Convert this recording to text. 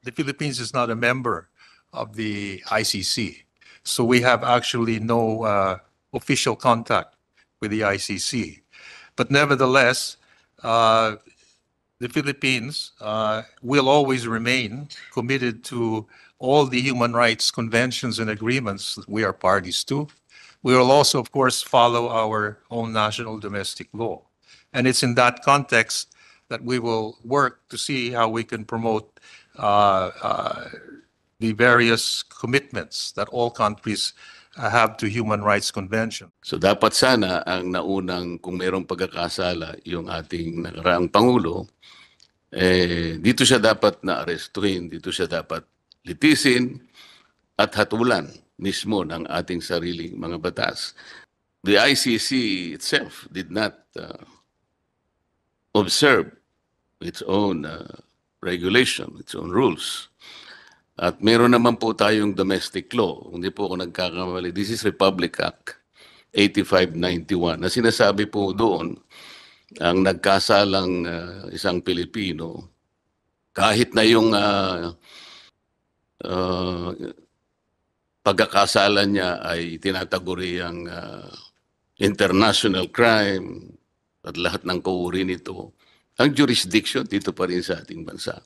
the Philippines is not a member of the ICC. So we have actually no official contact with the ICC. But nevertheless, the Philippines will always remain committed to all the human rights conventions and agreements that we are parties to. We will also, of course, follow our own national domestic law. And it's in that context that we will work to see how we can promote the various commitments that all countries have to human rights convention. So dapat sana ang naunang, kung mayroong pagkakasala, yung ating nakaraang Pangulo, dito siya dapat na-arestuhin, dito siya dapat litisin at hatulan mismo ng ating sariling mga batas. The ICC itself did not observe its own regulation, its own rules. At meron naman po tayong domestic law, hindi po ako nagkakamali. This is Republic Act 8591 na sinasabi po doon ang nagkasalang isang Pilipino, kahit na yung pagkakasalan niya ay tinataguri ang international crime at lahat ng kauri nito, ang jurisdiction dito pa rin sa ating bansa.